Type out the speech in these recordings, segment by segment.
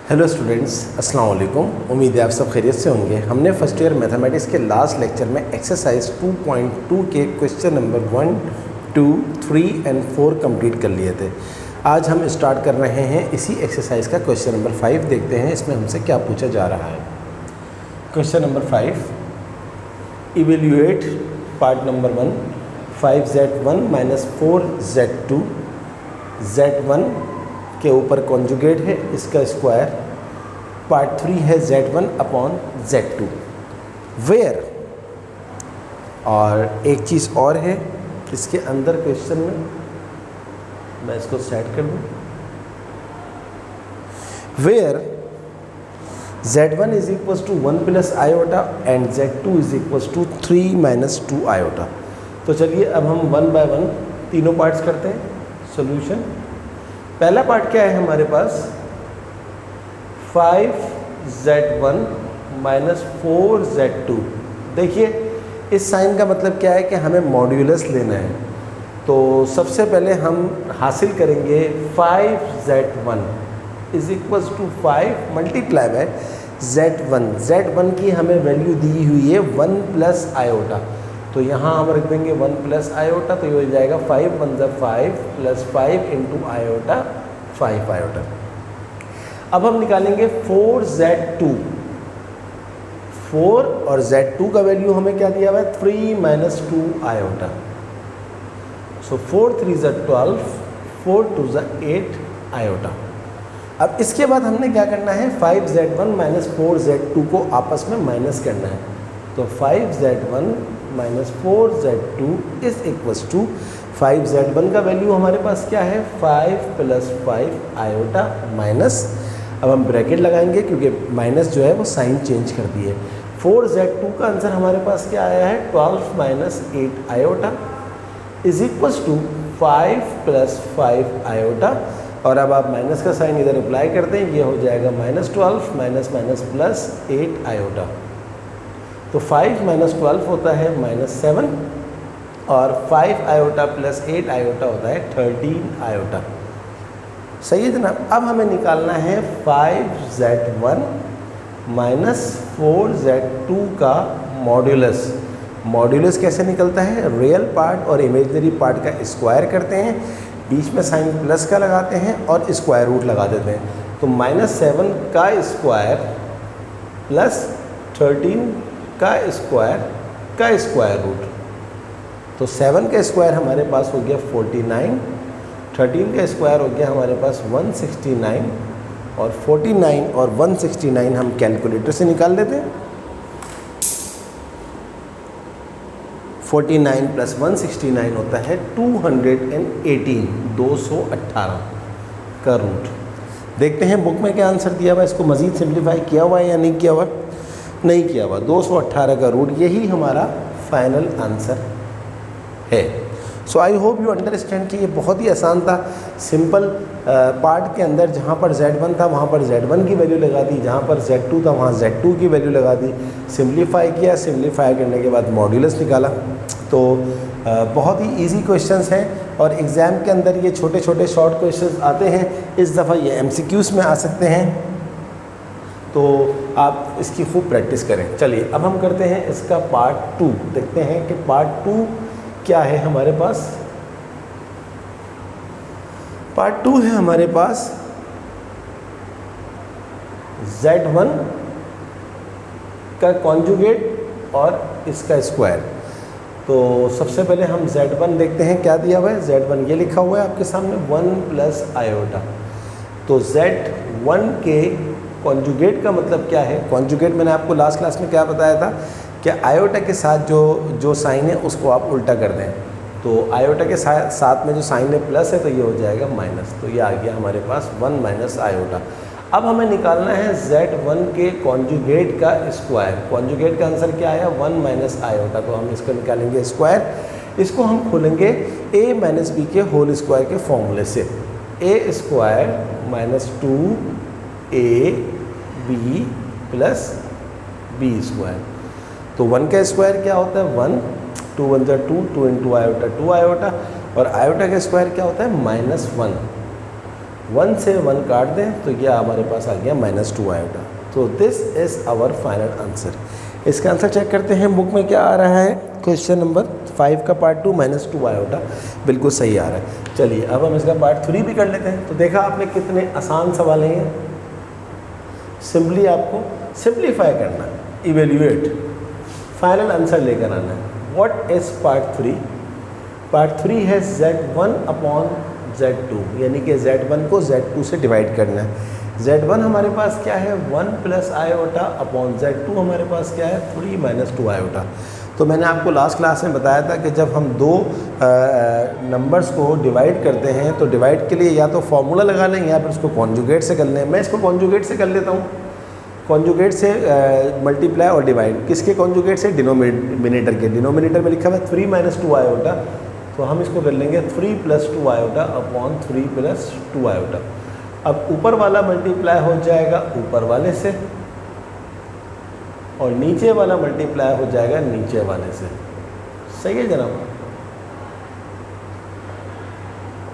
Hello students, अस्सलाम वालेकुम। उम्मीद है आप सब खैरियत से होंगे। हमने फर्स्ट ईयर मैथमेटिक्स के लास्ट लेक्चर में एक्सरसाइज 2.2 के क्वेश्चन नंबर 1, 2, 3 एंड 4 कंप्लीट कर लिए थे। आज हम स्टार्ट कर रहे हैं इसी एक्सरसाइज का क्वेश्चन नंबर 5। देखते हैं इसमें हमसे क्या पूछा जा रहा है। Question number 5, evaluate part number 1 5z1 minus 4z2 z1 के ऊपर कॉन्जुगेट है इसका स्क्वायर, पार्ट 3 है z1 अपॉन z2 वेयर। और एक चीज़ और है इसके अंदर क्वेश्चन में, मैं इसको सेट कर दूँ, where z1 is equals to 1 plus iota and z2 is equals to 3 minus 2 iota. तो चलिए अब हम 1 बाय 1 तीनों पार्ट्स करते हैं। सॉल्यूशन, पहला पार्ट क्या है हमारे पास, 5z1 माइनस 4z2। देखिए इस साइन का मतलब क्या है कि हमें मॉड्यूलस लेना है। तो सबसे पहले हम हासिल करेंगे 5z1 is equals to 5 multiply by z1 की हमें वैल्यू दी हुई है 1 प्लस आयोटा। तो यहाँ हम रख देंगे 1 प्लस आयोटा, तो ये हो जाएगा 5 1 ज़ा 5 प्लस 5 इंटू आयोटा 5 आयोटा। अब हम निकालेंगे 4z2, 4 और z2 का वैल्यू हमें क्या दिया हुआ है 3 माइनस 2 आयोटा। सो 4 3 ज़ा 12, 4 2 ज़ा 8 आयोटा। अब इसके बाद हमने क्या करना है, 5z1 माइनस 4z2 को आपस में माइनस करना है। तो 5z1 minus 4z2 is equals to 5z1 का वैल्यू हमारे पास क्या है 5 प्लस 5 आयोटा माइनस, अब हम ब्रैकेट लगाएंगे क्योंकि माइनस जो है वो साइन चेंज कर दी है। 4z2 का आंसर हमारे पास क्या आया है 12 minus 8 iota is equals to 5 plus 5 iota. और अब आप माइनस का साइन इधर अप्लाई कर दें, ये हो जाएगा minus 12 minus minus plus 8 iota. तो 5 माइनस 12 होता है माइनस 7 और 5 आयोटा प्लस 8 आयोटा होता है 13 आयोटा। सही है जनाब। अब हमें निकालना है 5z1 माइनस 4z2 का मॉड्यूलस। मॉड्यूलस कैसे निकलता है, रियल पार्ट और इमेजिनरी पार्ट का स्क्वायर करते हैं, बीच में साइन प्लस का लगाते हैं और स्क्वायर रूट लगा देते हैं। तो माइनस 7 का स्क्वायर प्लस 13 का स्क्वायर रूट। तो 7 का स्क्वायर हमारे पास हो गया 49, 13 का स्क्वायर हो गया हमारे पास 169 और 49 और 169 हम कैलकुलेटर से निकाल लेते हैं। 49 प्लस 169 होता है 218, 218 का रूट। देखते हैं बुक में क्या आंसर दिया हुआ है, इसको मज़ीद सिंप्लीफाई किया हुआ है या नहीं किया हुआ, नहीं किया हुआ। 218 का रूट, यही हमारा फाइनल आंसर है। सो आई होप यू अंडरस्टैंड कि ये बहुत ही आसान था। सिंपल पार्ट के अंदर जहाँ पर z1 था वहाँ पर z1 की वैल्यू लगा दी, जहाँ पर z2 था वहाँ z2 की वैल्यू लगा दी, सिंप्लीफाई किया, सिंप्लीफाई करने के बाद मॉड्यूलस निकाला। तो बहुत ही इजी क्वेश्चंस हैं और एग्ज़ाम के अंदर ये छोटे छोटे शॉर्ट क्वेश्चंस आते हैं। इस दफ़ा ये MCQs में आ सकते हैं, तो आप इसकी खूब प्रैक्टिस करें। चलिए अब हम करते हैं इसका पार्ट 2। देखते हैं कि पार्ट 2 क्या है हमारे पास। पार्ट 2 है हमारे पास z1 का कॉन्जुगेट और इसका स्क्वायर। तो सबसे पहले हम z1 देखते हैं क्या दिया हुआ है। z1 ये लिखा हुआ है आपके सामने 1 प्लस आयोटा। तो z1 के कॉन्जुगेट का मतलब क्या है, कॉन्जुगेट मैंने आपको लास्ट क्लास में क्या बताया था कि आयोटा के साथ जो साइन है उसको आप उल्टा कर दें। तो आयोटा के साथ में जो साइन है प्लस है तो ये हो जाएगा माइनस। तो ये आ गया हमारे पास 1 माइनस आयोटा। अब हमें निकालना है z1 के कॉन्जुगेट का स्क्वायर। कॉन्जुगेट का आंसर क्या आया 1 माइनस आयोटा। तो हम इसको निकालेंगे स्क्वायर। इसको हम खोलेंगे a माइनस बी के होल स्क्वायर के फॉर्मूले से। a square minus 2ab plus b square. तो 1 का स्क्वायर क्या होता है 1, 2 1 ज़ा 2, 2 इंटू आयोटा 2 आयोटा, और आयोटा का स्क्वायर क्या होता है -1। 1 से 1 काट दें तो यह हमारे पास आ गया -2 आयोटा। तो this is our final answer. इसका आंसर चेक करते हैं बुक में क्या आ रहा है। क्वेश्चन नंबर 5 का पार्ट 2 -2 आयोटा बिल्कुल सही आ रहा है। चलिए अब हम इसका पार्ट 3 भी कर लेते हैं। तो देखा आपने कितने आसान सवाल हैं। सिंपली आपको सिंप्लीफाई करना है, इवेल्युएट, फाइनल आंसर लेकर आना है। What is part 3? पार्ट 3 है Z1 अपॉन Z2, यानी कि Z1 को Z2 से डिवाइड करना है। Z1 हमारे पास क्या है 1 प्लस आयोटा अपॉन Z2 हमारे पास क्या है 3 - 2 आयोटा। तो मैंने आपको लास्ट क्लास में बताया था कि जब हम दो नंबर्स को डिवाइड करते हैं तो डिवाइड के लिए या तो फॉर्मूला लगा लें या फिर उसको कॉन्जुगेट से कर लें। मैं इसको कॉन्जुगेट से कर लेता हूँ। कॉन्जुगेट से मल्टीप्लाई और डिवाइड किसके कॉन्जुगेट से? डिनोमिनेटर के। डिनोमिनेटर में लिखा हुआ है 3 - 2 आयोटा, तो हम इसको कर लेंगे 3 + 2 आयोटा अपॉन 3 + 2 आयोटा। अब ऊपर वाला मल्टीप्लाई हो जाएगा ऊपर वाले से और नीचे वाला मल्टीप्लाई हो जाएगा नीचे वाले से। सही है जनाब।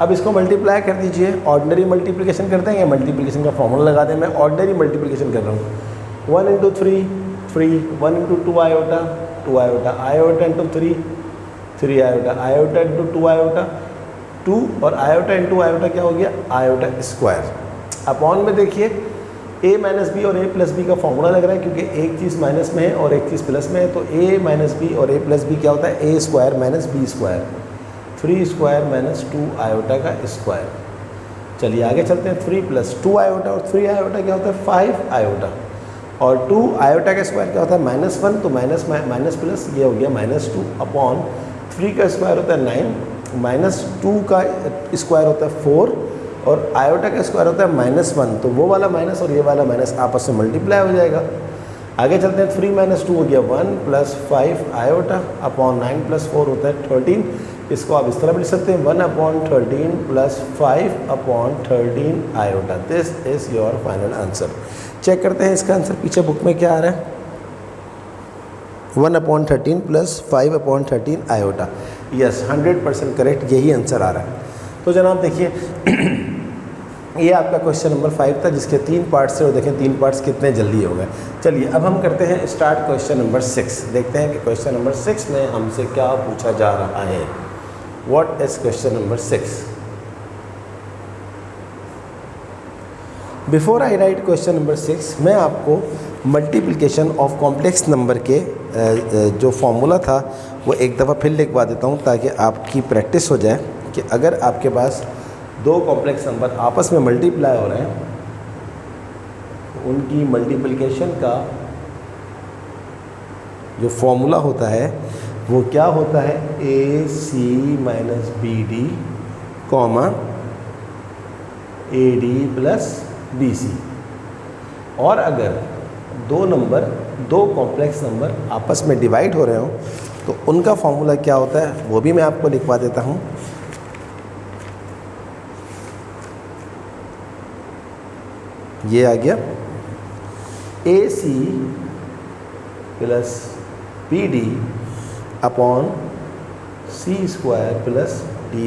अब इसको मल्टीप्लाई कर दीजिए। ऑर्डिनरी मल्टीप्लिकेशन करते हैं या मल्टीप्लिकेशन का फॉर्मूला लगा दें। मैं ऑर्डिनरी मल्टीप्लिकेशन कर रहा हूँ। 1 × 3 3, 1 × 2 iota 2 iota, iota × 3 3 iota, iota × 2 iota 2 और आयोटा × आयोटा क्या हो गया? Iota square. अपॉन में देखिए a - b और a + b का फॉर्मूला लग रहा है क्योंकि एक चीज़ माइनस में है और एक चीज़ प्लस में है। तो a - b और a + b क्या होता है? a² - b², 3² - 2 आयोटा का स्क्वायर। चलिए आगे चलते हैं। 3 + 2 आयोटा और 3 आयोटा क्या होता है? 5 आयोटा और 2 आयोटा का स्क्वायर क्या होता है? -1, तो माइनस प्लस ये हो गया -2 अपॉन 3 का स्क्वायर होता है 9, -2 का स्क्वायर होता है 4 और आयोटा का स्क्वायर होता है -1। तो वो वाला माइनस और ये वाला माइनस आपस में मल्टीप्लाई हो जाएगा। आगे चलते हैं। 3 - 2 हो गया 1 + 5 आयोटा अपॉन 9 + 4 होता है 13। इसको आप इस तरह भी लिख सकते हैं 1/13 + 5/13 iota. This is your final answer. Check करते हैं इसका आंसर पीछे बुक में क्या आ रहा है। 1/13 + 5/13 आयोटा। यस, 100% करेक्ट, यही आंसर आ रहा है। तो जनाब देखिए ये आपका क्वेश्चन नंबर 5 था जिसके 3 पार्ट्स थे और देखें 3 पार्ट्स कितने जल्दी हो गए। चलिए अब हम करते हैं स्टार्ट क्वेश्चन नंबर 6। देखते हैं कि क्वेश्चन नंबर 6 में हमसे क्या पूछा जा रहा है। What is question number 6? Before I right question number 6 मैं आपको मल्टीप्लिकेशन ऑफ कॉम्प्लेक्स नंबर के जो फॉर्मूला था वो एक दफ़ा फिर लिखवा देता हूँ ताकि आपकी प्रैक्टिस हो जाए कि अगर आपके पास दो कॉम्प्लेक्स नंबर आपस में मल्टीप्लाई हो रहे हैं तो उनकी मल्टीप्लिकेशन का जो फॉर्मूला होता है वो क्या होता है? AC - BD, AD + BC। और अगर दो कॉम्प्लेक्स नंबर आपस में डिवाइड हो रहे हो तो उनका फॉर्मूला क्या होता है वो भी मैं आपको लिखवा देता हूँ। ये आ गया AC + BD upon C² + D²,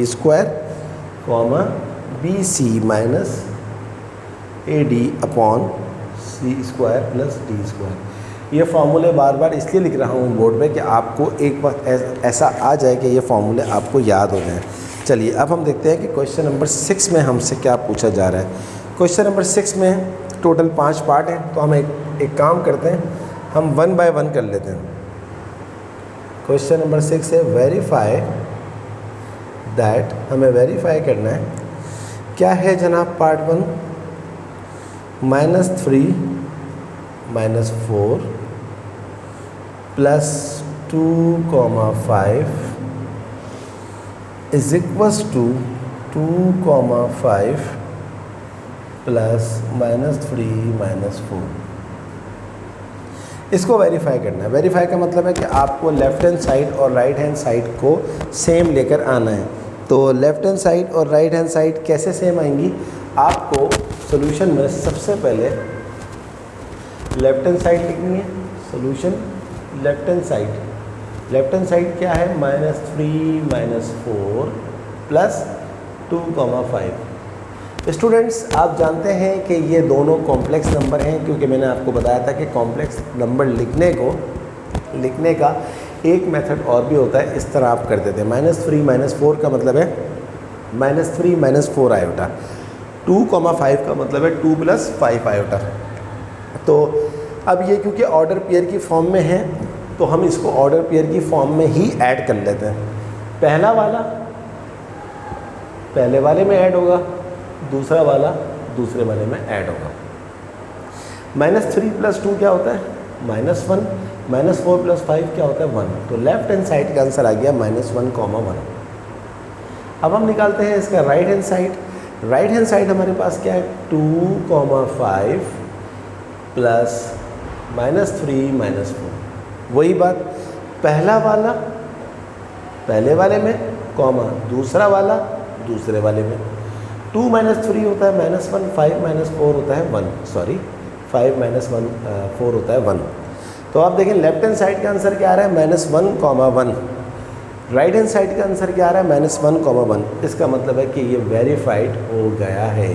BC - AD upon C² + D²। ये फार्मूले बार बार इसलिए लिख रहा हूँ बोर्ड पे कि आपको एक वक्त ऐसा आ जाए कि ये फार्मूले आपको याद हो जाएं। चलिए अब हम देखते हैं कि क्वेश्चन नंबर 6 में हमसे क्या पूछा जा रहा है। क्वेश्चन नंबर 6 में टोटल 5 पार्ट हैं, तो हम एक काम करते हैं, हम 1 बाय 1 कर लेते हैं। क्वेश्चन नंबर 6 है वेरीफाई दैट, हमें वेरीफाई करना है क्या है जनाब। Part 1 -3 - 4 + 2,5 is equals to 2,5 + -3 - 4। इसको वेरीफाई करना है। वेरीफाई का मतलब है कि आपको लेफ़्ट हैंड साइड और राइट हैंड साइड को सेम लेकर आना है। तो लेफ़्ट हैंड साइड और राइट हैंड साइड कैसे सेम आएंगी? आपको सॉल्यूशन में सबसे पहले लेफ़्ट हैंड साइड लिखनी है। सॉल्यूशन लेफ़्ट हैंड साइड क्या है? -3 - 4 + 2,5। स्टूडेंट्स, आप जानते हैं कि ये दोनों कॉम्प्लेक्स नंबर हैं, क्योंकि मैंने आपको बताया था कि कॉम्प्लेक्स नंबर लिखने का एक मेथड और भी होता है। इस तरह आप करते थे। -3 -4 का मतलब है -3 -4 आयोटा। 2,5 का मतलब है 2 + 5 आयोटा। तो अब ये क्योंकि ऑर्डर पेयर की फॉर्म में है तो हम इसको ऑर्डर पेयर की फॉर्म में ही ऐड कर लेते हैं। पहला वाला पहले वाले में ऐड होगा, दूसरा वाला दूसरे वाले में ऐड होगा। -3 + 2 क्या होता है? -1। -4 + 5 क्या होता है? 1। तो लेफ्ट हैंड साइड का आंसर आ गया -1,1। अब हम निकालते हैं इसका right hand side. Right hand side हमारे पास क्या है? 2,5 + -3 -4। वही बात, पहला वाला पहले वाले में, कॉमा दूसरा वाला दूसरे वाले में। 2 - 3 होता है -1, 5 - 4 होता है 1, सॉरी 5 - 4 होता है 1। तो आप देखें लेफ्ट हैंड साइड का आंसर क्या आ रहा है? -1,1। राइट हैंड साइड का आंसर क्या आ रहा है? -1,1। इसका मतलब है कि ये वेरीफाइड हो गया है,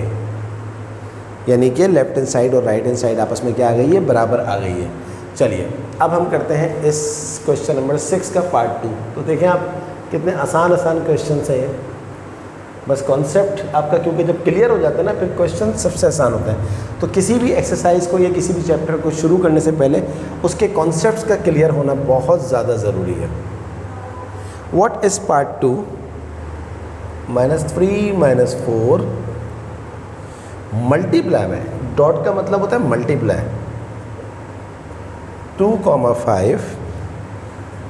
यानी कि लेफ्ट हैंड साइड और राइट हैंड साइड आपस में क्या आ गई है? बराबर आ गई है। चलिए अब हम करते हैं इस क्वेश्चन नंबर 6 का पार्ट 2। तो देखें आप कितने आसान क्वेश्चन हैं ये। बस कॉन्सेप्ट आपका क्योंकि जब क्लियर हो जाता है ना फिर क्वेश्चन सबसे आसान होता है। तो किसी भी एक्सरसाइज को या किसी भी चैप्टर को शुरू करने से पहले उसके कॉन्सेप्ट्स का क्लियर होना बहुत ज़्यादा ज़रूरी है। What is part 2? -3 - 4 मल्टीप्लाई में, डॉट का मतलब होता है मल्टीप्लाई। 2,5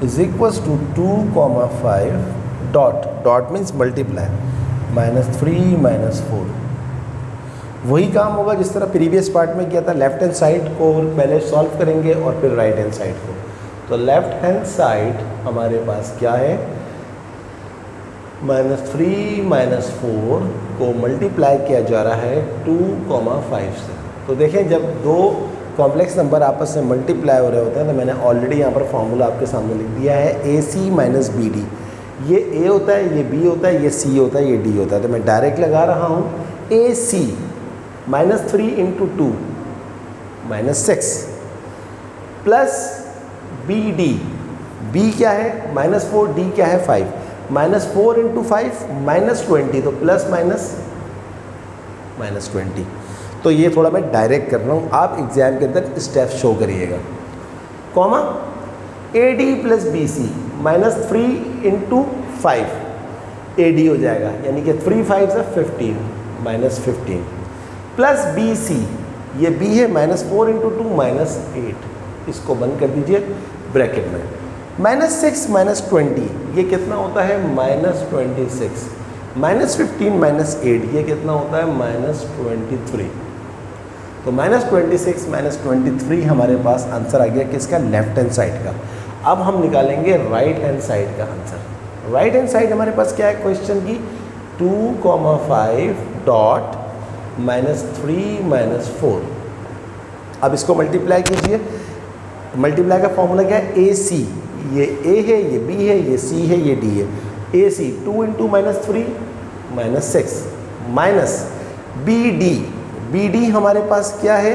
= 2,5 dot means multiply -3 - 4। वही काम होगा जिस तरह प्रीवियस पार्ट में किया था। लेफ्ट हैंड साइड को पहले सॉल्व करेंगे और फिर राइट हैंड साइड को। तो लेफ्ट हैंड साइड हमारे पास क्या है? -3 - 4 को मल्टीप्लाई किया जा रहा है 2,5 से। तो देखें जब दो कॉम्प्लेक्स नंबर आपस में मल्टीप्लाई हो रहे होते हैं तो मैंने ऑलरेडी यहाँ पर फॉर्मूला आपके सामने लिख दिया है, AC - BD। ये A होता है, ये B होता है, ये C होता है, ये D होता है। तो मैं डायरेक्ट लगा रहा हूँ AC -3 × 2 -6 प्लस BD। B क्या है? -4, D क्या है? 5। -4 × 5 -20, तो प्लस माइनस -20। तो ये थोड़ा मैं डायरेक्ट कर रहा हूँ, आप एग्जाम के अंदर स्टेप शो करिएगा। कॉमा AD + BC -3 × 5 AD हो जाएगा, यानी कि 3 × 5 = 15 -15 प्लस BC, ये B है -4 × 2 -8। इसको बंद कर दीजिए ब्रैकेट में। -6 -20 ये कितना होता है? -26। -15 -8 ये कितना होता है? -23। तो -26 -23 हमारे पास आंसर आ गया किसका? लेफ्ट हैंड साइड का। अब हम निकालेंगे राइट हैंड साइड का आंसर। राइट हैंड साइड हमारे पास क्या है क्वेश्चन की? 2,5 डॉट -3 - 4। अब इसको मल्टीप्लाई कीजिए। मल्टीप्लाई का फॉर्मूला क्या है? AC। ये A है, ये B है, ये C है, ये D है। AC 2 × -3 -6 minus BD। BD हमारे पास क्या है?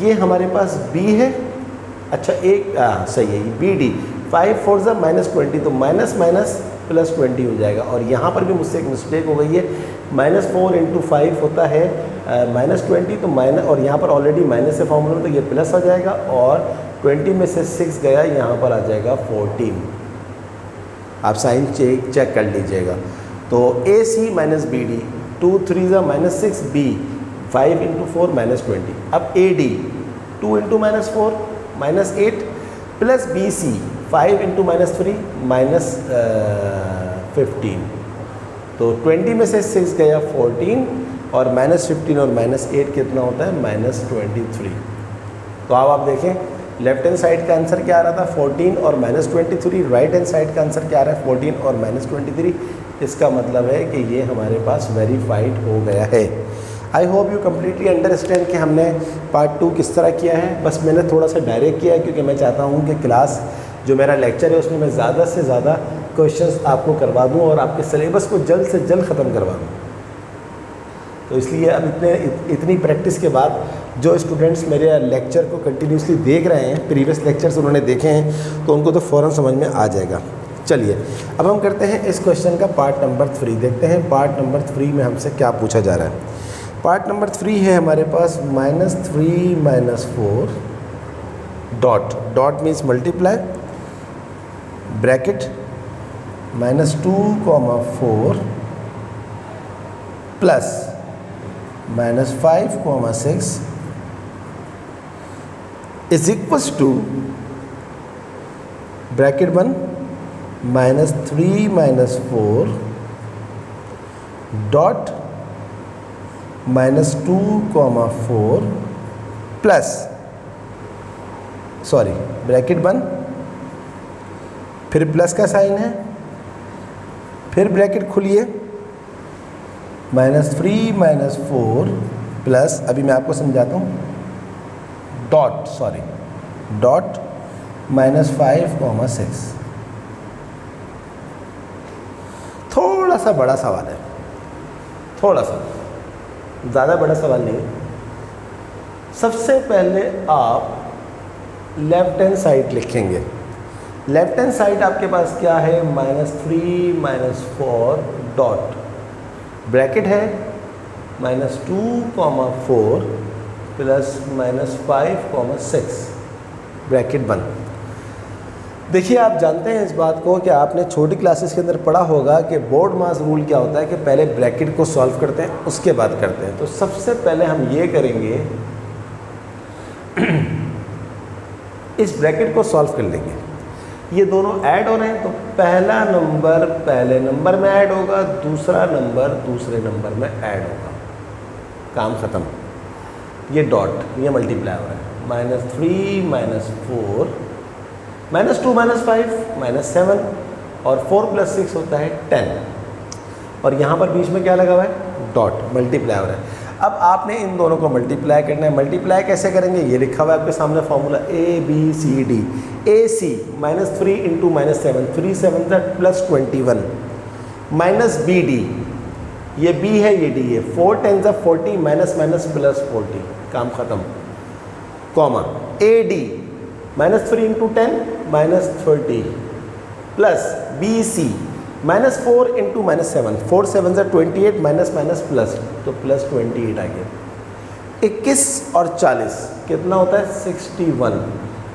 ये हमारे पास B है। अच्छा एक सही है, ये BD 5 4 -20, तो माइनस +20 हो जाएगा। और यहाँ पर भी मुझसे एक मिस्टेक हो गई है। -4 × 5 होता है -20, तो माइनस, और यहाँ पर ऑलरेडी माइनस से फॉर्मूला, तो ये प्लस आ जाएगा और 20 में से 6 गया, यहाँ पर आ जाएगा 14। आप साइन चेक कर लीजिएगा। तो AC - BD 2 3 -6, B 5 × 4 -20। अब AD 2 × -4 -8 प्लस BC 5 × -3 -15। तो 20 में से 6 गया 14 और -15 और -8 कितना होता है? -23। तो अब आप देखें लेफ्ट हैंड साइड का आंसर क्या आ रहा था? 14 और -23। राइट हैंड साइड का आंसर क्या आ रहा है? 14 और -23। इसका मतलब है कि ये हमारे पास वेरीफाइड हो गया है। आई होप यू कम्प्लीटली अंडरस्टैंड कि हमने पार्ट 2 किस तरह किया है। बस मैंने थोड़ा सा डायरेक्ट किया है क्योंकि मैं चाहता हूँ कि क्लास जो मेरा लेक्चर है उसमें मैं ज़्यादा से ज़्यादा क्वेश्चंस आपको करवा दूँ और आपके सिलेबस को जल्द से जल्द ख़त्म करवा दूँ। तो इसलिए अब इतनी प्रैक्टिस के बाद जो स्टूडेंट्स मेरे लेक्चर को कंटिन्यूसली देख रहे हैं, प्रीवियस लेक्चर्स उन्होंने देखे हैं, तो उनको तो फ़ौरन समझ में आ जाएगा। चलिए अब हम करते हैं इस क्वेश्चन का पार्ट नंबर 3। देखते हैं पार्ट नंबर 3 में हमसे क्या पूछा जा रहा है। पार्ट नंबर 3 है हमारे पास -3 - 4 dot, dot means multiply, bracket -2, 4 plus -5, 6 is equals to bracket 1 -3 - 4 dot -2, 4 plus bracket 1, फिर प्लस का साइन है, फिर ब्रैकेट खुलिए -3 - 4 प्लस, अभी मैं आपको समझाता हूँ, डॉट -5, 6। थोड़ा सा बड़ा सवाल है, थोड़ा सा, ज़्यादा बड़ा सवाल नहीं है। सबसे पहले आप लेफ्ट हैंड साइड लिखेंगे। लेफ्ट हैंड साइड आपके पास क्या है, -3 - 4 डॉट, ब्रैकेट है -2, 4 प्लस -5, 6 ब्रैकेट बंद। देखिए आप जानते हैं इस बात को कि आपने छोटी क्लासेस के अंदर पढ़ा होगा कि बोर्ड मास रूल क्या होता है कि पहले ब्रैकेट को सॉल्व करते हैं उसके बाद करते हैं। तो सबसे पहले हम ये करेंगे इस ब्रैकेट को सॉल्व कर लेंगे। ये दोनों ऐड हो रहे हैं तो पहला नंबर पहले नंबर में ऐड होगा, दूसरा नंबर दूसरे नंबर में ऐड होगा, काम ख़त्म। ये डॉट, ये मल्टीप्लाई हो रहा है, -3 - 4 -2 - 5 -7 और 4 + 6 होता है 10, और यहाँ पर बीच में क्या लगा हुआ है, डॉट, मल्टीप्लाई हो रहा है। अब आपने इन दोनों को मल्टीप्लाई करना है। मल्टीप्लाई कैसे करेंगे, ये लिखा हुआ है आपके सामने फॉर्मूला ABCD। AC -3 × -7, 3 7 +21 -BD, ये B है ये D है, 4 10 40 -40, काम ख़त्म, comma AD -3 × 10 -30 plus BC -4 × -7, 4 7 28 plus, तो +28 आ गया। 21 और 40 कितना होता है, 61।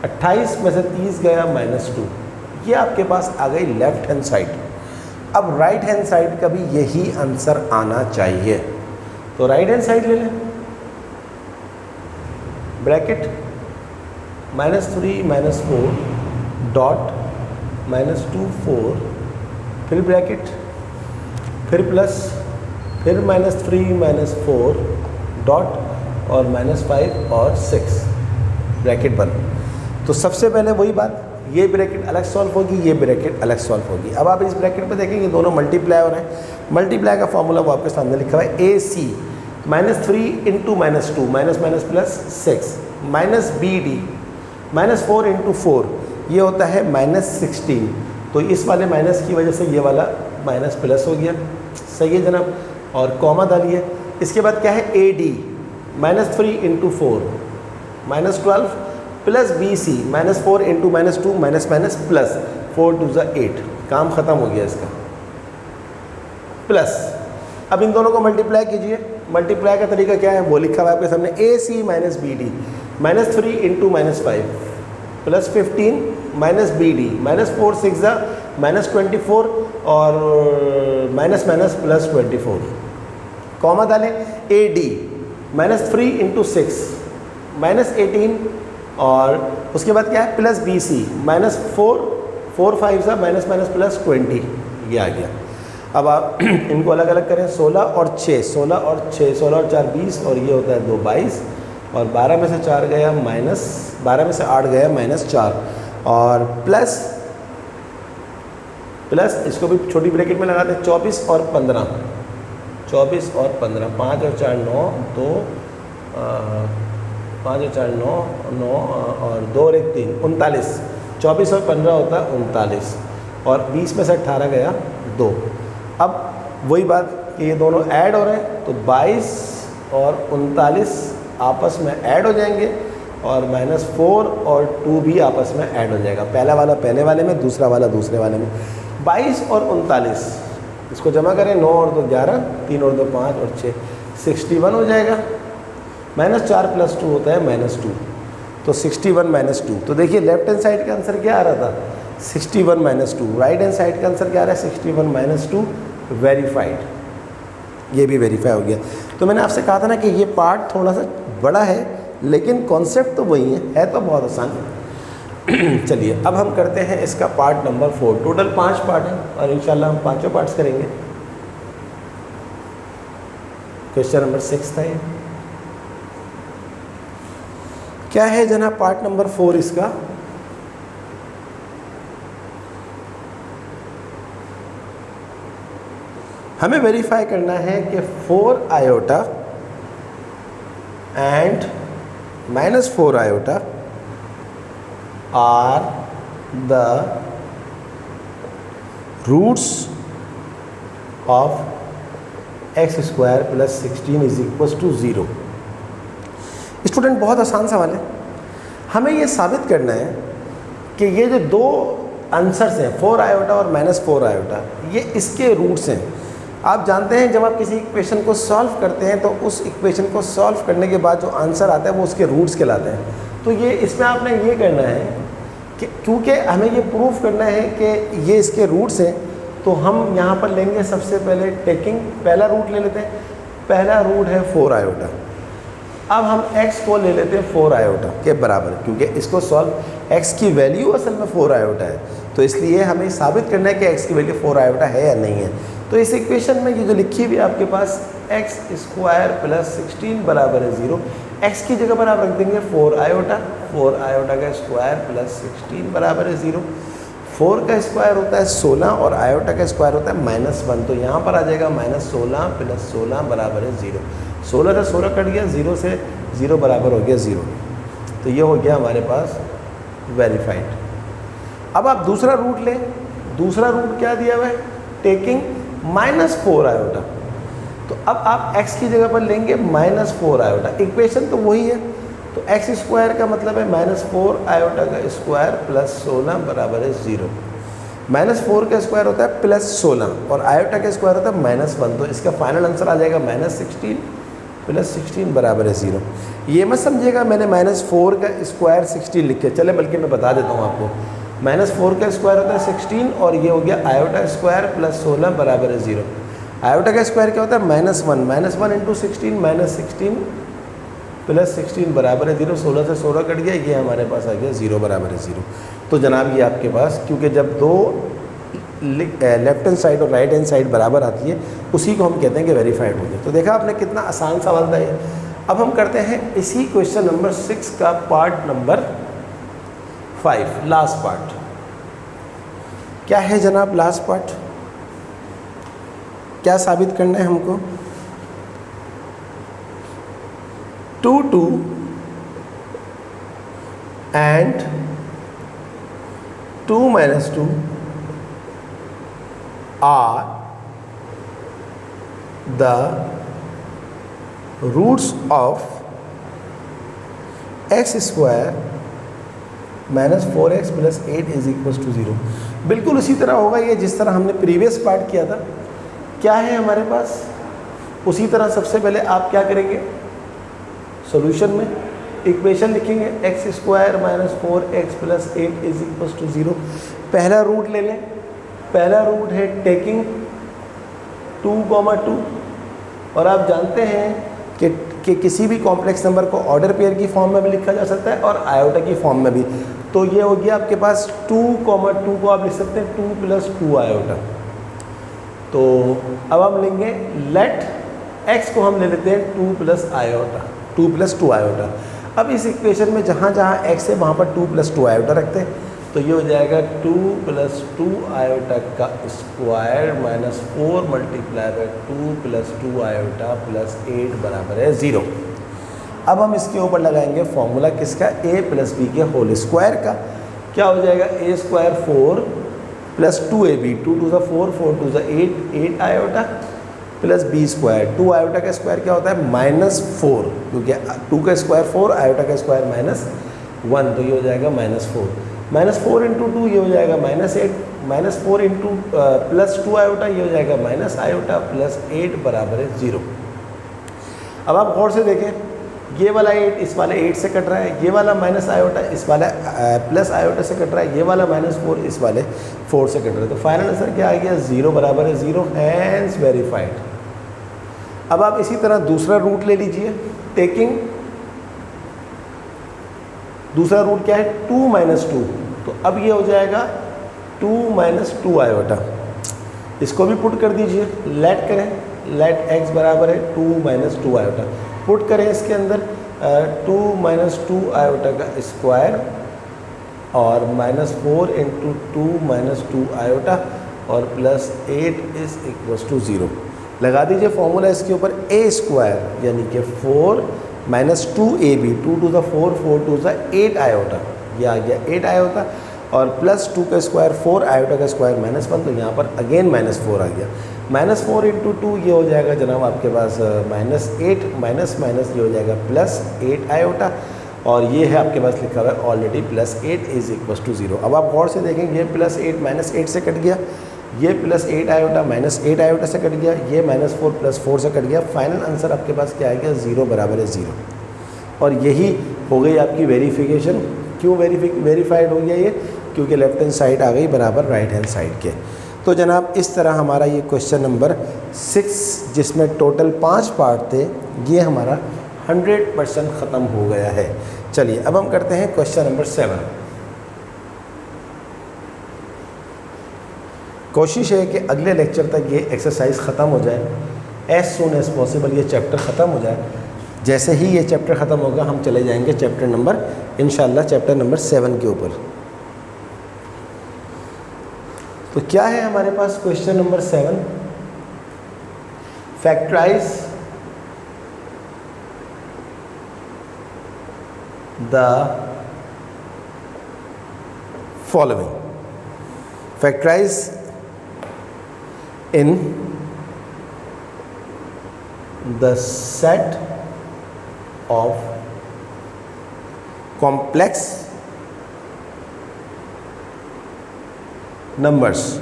28 में से 30 गया -2, ये आपके पास आ गई लेफ्ट हैंड साइड। अब राइट हैंड साइड का भी यही आंसर आना चाहिए, तो राइट हैंड साइड ले लें। ब्रैकेट -3 - 4 डॉट -2 4, फिर ब्रैकेट, फिर प्लस, फिर -3 - 4 डॉट और -5 और 6 ब्रैकेट बंद। तो सबसे पहले वही बात, ये ब्रैकेट अलग सॉल्व होगी, ये ब्रैकेट अलग सॉल्व होगी। अब आप इस ब्रैकेट पे देखेंगे दोनों मल्टीप्लाई हो रहे हैं। मल्टीप्लाई का फॉर्मूला वो आपके सामने लिखा हुआ है AC -3 × -2 प्लस 6 BD -4 × 4, ये होता है -16। तो इस वाले माइनस की वजह से ये वाला माइनस प्लस हो गया, सही है जनाब, और कॉमा डालिए। इसके बाद क्या है, AD -3 × 4 -12 प्लस BC -4 × -2 प्लस 4 2 8, काम ख़त्म हो गया इसका। प्लस अब इन दोनों को मल्टीप्लाई कीजिए। मल्टीप्लाई का तरीका क्या है, वो लिखा हुआ है आपके सामने, AC BD -3 × -5 प्लस 15 BD -4 6 -24 और प्लस 24, कॉमा डालें। AD -3 × 6 -18 और उसके बाद क्या है, प्लस BC -4 5 प्लस 20, ये आ गया। अब आप इनको अलग अलग करें, 16 और 6 16 और 6 16 और 4 20 और ये होता है 2 22 और 12 में से 4 गया माइनस, 12 में से 8 गया -4 और प्लस इसको भी छोटी ब्रैकेट में लगाते हैं 24 और 15 5 और 4 9 2 5 और 4 9 9 और 2 और 1 3 39, 24 और 15 होता है 39 और 20 में से 18 गया 2। अब वही बात कि ये दोनों ऐड हो रहे हैं, तो 22 और 39 आपस में ऐड हो जाएंगे और -4 और 2 भी आपस में ऐड हो जाएगा। पहला वाला पहले वाले में, दूसरा वाला दूसरे वाले में। 22 और 39 इसको जमा करें, 9 और 2 11, 3 और 2 5 और 6 61 हो जाएगा। -4 + 2 होता है -2, तो 61 - 2। तो देखिए लेफ्ट हैंड साइड का आंसर क्या आ रहा था, 61 - 2। राइट हैंड साइड का आंसर क्या आ रहा है, 61 - 2। वेरीफाइड, ये भी वेरीफाई हो गया। तो मैंने आपसे कहा था ना कि ये पार्ट थोड़ा सा बड़ा है, लेकिन कॉन्सेप्ट तो वही है तो बहुत आसान है। चलिए अब हम करते हैं इसका पार्ट नंबर 4। टोटल 5 पार्ट हैं और इंशाल्लाह हम 5 पार्ट्स करेंगे। क्वेश्चन नंबर 6 था ये। क्या है जनाब पार्ट नंबर 4 इसका, हमें वेरीफाई करना है कि 4 iota and -4 iota are the roots of x² + 16 = 0। Student बहुत आसान सवाल है। हमें ये साबित करना है कि ये जो दो आंसर्स हैं 4 आयोटा और -4 आयोटा, ये इसके रूट्स हैं। आप जानते हैं जब आप किसी इक्वेशन को सॉल्व करते हैं तो उस इक्वेशन को सॉल्व करने के बाद जो आंसर आता है वो उसके रूट्स कहलाते हैं। तो ये इसमें आपने ये करना है कि क्योंकि हमें ये प्रूफ करना है कि ये इसके रूट्स हैं, तो हम यहाँ पर लेंगे सबसे पहले टेकिंग, पहला रूट ले लेते हैं। पहला रूट है 4 आयोटा। अब हम x को ले लेते हैं 4 आयोटा के बराबर, क्योंकि इसको सॉल्व x की वैल्यू असल में 4 आयोटा है, तो इसलिए हमें साबित करना है कि x की वैल्यू 4 आयोटा है या नहीं है। तो इस इक्वेशन में ये जो लिखी हुई है आपके पास x² + 16 = 0, x की जगह पर आप रख देंगे 4 आयोटा। 4 आयोटा का स्क्वायर + 16 = 0। 4 का स्क्वायर होता है 16 और आयोटा का स्क्वायर होता है -1, तो यहाँ पर आ जाएगा -16 + 16 = 0। 16 से 16 कट गया, 0 से 0 बराबर हो गया 0। तो ये हो गया हमारे पास वेरीफाइड। अब आप दूसरा रूट लें। दूसरा रूट क्या दिया हुआ है, टेकिंग -4 आयोटा। तो अब आप x की जगह पर लेंगे -4 आयोटा। इक्वेशन तो वही है, तो x² का मतलब है -4 आयोटा का स्क्वायर + 16 = 0। -4 का स्क्वायर होता है +16 और आयोटा का स्क्वायर होता है -1, तो इसका फाइनल आंसर आ जाएगा -16 + 16 = 0। ये मत समझिएगा मैंने -4 का स्क्वायर 16 लिख के, चले बल्कि मैं बता देता हूँ आपको। -4 का स्क्वायर होता है 16 और ये हो गया आयोटा स्क्वायर + 16 = 0। आयोटा का स्क्वायर क्या होता है -1, -1 × 16 -16 + 16 = 0। 16 से 16 कट गया, ये हमारे पास आ गया 0 = 0। तो जनाब ये आपके पास, क्योंकि जब दो लेफ्ट हैंड साइड और राइट हैंड साइड बराबर आती है उसी को हम कहते हैं कि वेरीफाइड हो गया। तो देखा आपने कितना आसान सवाल था ये। अब हम करते हैं इसी क्वेश्चन नंबर 6 का पार्ट नंबर 5, लास्ट पार्ट। क्या है जनाब लास्ट पार्ट, क्या साबित करना है हमको, 2 2 and 2 - 2 are the roots of x² - 4x + 8 = 0। बिल्कुल उसी तरह होगा ये जिस तरह हमने प्रीवियस पार्ट किया था। क्या है हमारे पास, उसी तरह सबसे पहले आप क्या करेंगे, सॉल्यूशन में इक्वेशन लिखेंगे x² - 4x + 8 = 0। पहला रूट ले लें। पहला रूट है टेकिंग 2, 2 और आप जानते हैं कि किसी भी कॉम्प्लेक्स नंबर को ऑर्डर पेयर की फॉर्म में भी लिखा जा सकता है और आयोटा की फॉर्म में भी। तो ये हो गया आपके पास 2, 2 को आप लिख सकते हैं 2 + 2 आयोटा। तो अब हम लेंगे लेट x को हम ले लेते हैं 2 + आयोटा, 2 + 2 आयोटा। अब इस इक्वेशन में जहाँ जहाँ x है वहाँ पर 2 + 2 आयोटा रखते हैं, तो ये हो जाएगा 2 + 2 आयोटा का स्क्वायर -4 × 2 + 2 आयोटा + 8 = 0। अब हम इसके ऊपर लगाएंगे फॉर्मूला किसका, a + b के होल स्क्वायर का। क्या हो जाएगा, a² 4 + 2ab, 2 × 2 = 4, 4 × 2 = 8, 8 iota plus b square, 2 iota का स्क्वायर क्या होता है -4, क्योंकि 2 का स्क्वायर 4, आयोटा का स्क्वायर -1, तो ये हो जाएगा -4, -4 इंटू 2 ये हो जाएगा -8, -4 इंटू प्लस 2 आयोटा ये हो जाएगा माइनस आयोटा प्लस 8 बराबर है 0। अब आप गौर से देखें, ये वाला 8 इस वाले 8 से कट रहा है, ये वाला माइनस आयोटा इस वाला प्लस आयोटा से कट रहा है, ये वाला -4 इस वाले 4 से कट रहा है, तो फाइनल आंसर क्या आ गया 0 बराबर है 0, हैंस वेरीफाइड। अब आप इसी तरह दूसरा रूट ले लीजिए, टेकिंग दूसरा रूट क्या है 2 - 2, तो अब ये हो जाएगा 2 - 2 आयोटा, इसको भी पुट कर दीजिए, लेट करें, लेट x बराबर है 2 - 2 आयोटा, पुट करें इसके अंदर 2 - 2 आयोटा का स्क्वायर और -4 इंटू 2 - 2 आयोटा और प्लस 8 इज इक्वल्स टू 0। लगा दीजिए फॉर्मूला इसके ऊपर, a स्क्वायर यानी कि 4 - 2ab, 2 to the 4, 4 to the 8 iota, ये आ गया 8 आयोटा, और प्लस 2 का स्क्वायर 4 आयोटा का स्क्वायर -1, तो यहाँ पर अगेन -4 आ गया, -4 इंटू 2 ये हो जाएगा जनाब आपके पास -8 माइनस ये हो जाएगा +8 आयोटा, और ये है आपके पास लिखा हुआ है ऑलरेडी +8 इज इक्वल टू 0। अब आप गौर से देखें, ये +8 -8 से कट गया, ये +8 आयोटा -8 आयोटा से कट गया, ये -4 + 4 से कट गया, फाइनल आंसर आपके पास क्या आएगा 0 बराबर है 0। और यही हो गई आपकी वेरिफिकेशन। क्यों वेरीफाइड हो गया ये, क्योंकि लेफ्ट हैंड साइड आ गई बराबर राइट हैंड साइड के। तो जनाब इस तरह हमारा ये क्वेश्चन नंबर 6 जिसमें टोटल 5 पार्ट थे, ये हमारा 100% ख़त्म हो गया है। चलिए अब हम करते हैं क्वेश्चन नंबर 7। कोशिश है कि अगले लेक्चर तक ये एक्सरसाइज ख़त्म हो जाए, एज सून एज पॉसिबल ये चैप्टर ख़त्म हो जाए। जैसे ही ये चैप्टर ख़त्म होगा हम चले जाएंगे चैप्टर नंबर, इंशाल्लाह चैप्टर नंबर 7 के ऊपर। तो क्या है हमारे पास question number 7, factorize the following, factorize in the set of complex numbers.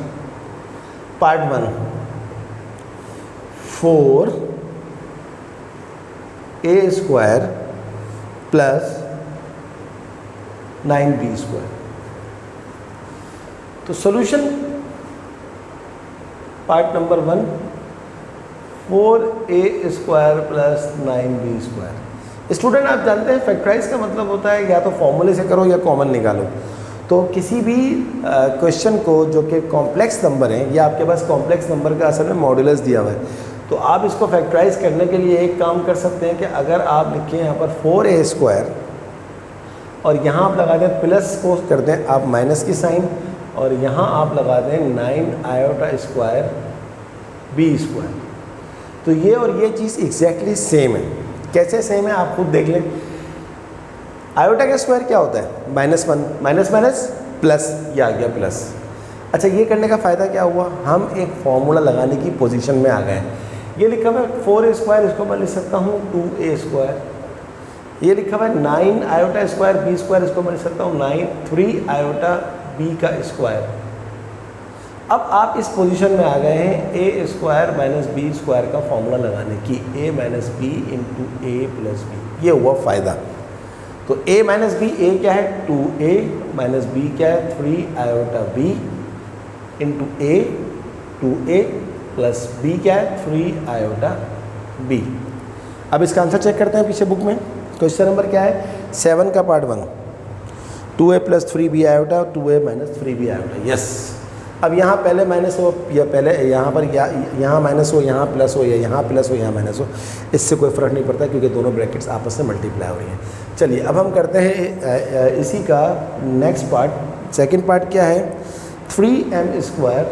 Part 1, 4a square plus 9b square। तो solution part number 1, 4a square plus 9b square. Student आप जानते हैं फैक्टराइज का मतलब होता है या तो फॉर्मूले से करो या कॉमन निकालो। तो किसी भी क्वेश्चन को जो कि कॉम्प्लेक्स नंबर है, या आपके पास कॉम्प्लेक्स नंबर का असल में मॉड्यूलस दिया हुआ है, तो आप इसको फैक्टराइज करने के लिए एक काम कर सकते हैं कि अगर आप लिखें यहाँ पर 4a स्क्वायर और यहाँ आप लगा दें प्लस को कर दें आप माइनस की साइन, और यहाँ आप लगा दें 9 आयोटा स्क्वायर b स्क्वायर, तो ये और ये चीज़ एग्जैक्टली सेम है। कैसे सेम है आप खुद देख लें। आयोटा का स्क्वायर क्या होता है -1, माइनस प्लस, ये आ गया प्लस। अच्छा ये करने का फ़ायदा क्या हुआ, हम एक फॉर्मूला लगाने की पोजीशन में आ गए। ये लिखा हुआ है 4a स्क्वायर, इसको मैं लिख सकता हूँ 2a स्क्वायर। ये लिखा हुआ है 9 आयोटा स्क्वायर b स्क्वायर, इसको मैं लिख सकता हूँ 3 आयोटा b का स्क्वायर। अब आप इस पोजीशन में आ गए हैं a square minus b square का फॉर्मूला लगाने की, a minus b into a plus b, ये हुआ फ़ायदा। तो a माइनस b, a क्या है 2a माइनस b क्या है 3 iota b into a 2a plus b क्या है 3 आयोटा b। अब इसका आंसर चेक करते हैं पीछे बुक में। क्वेश्चन नंबर क्या है 7 का part 1, 2a plus 3b iota 2a minus 3b iota. Yes, अब यहाँ पहले माइनस हो या पहले यहाँ पर यहाँ माइनस हो, यहाँ प्लस हो, या यहाँ प्लस हो, यहाँ माइनस हो, इससे कोई फ़र्क नहीं पड़ता क्योंकि दोनों ब्रैकेट्स आपस में मल्टीप्लाई हो रही हैं। चलिए अब हम करते हैं इसी का नेक्स्ट पार्ट। सेकंड पार्ट क्या है 3m square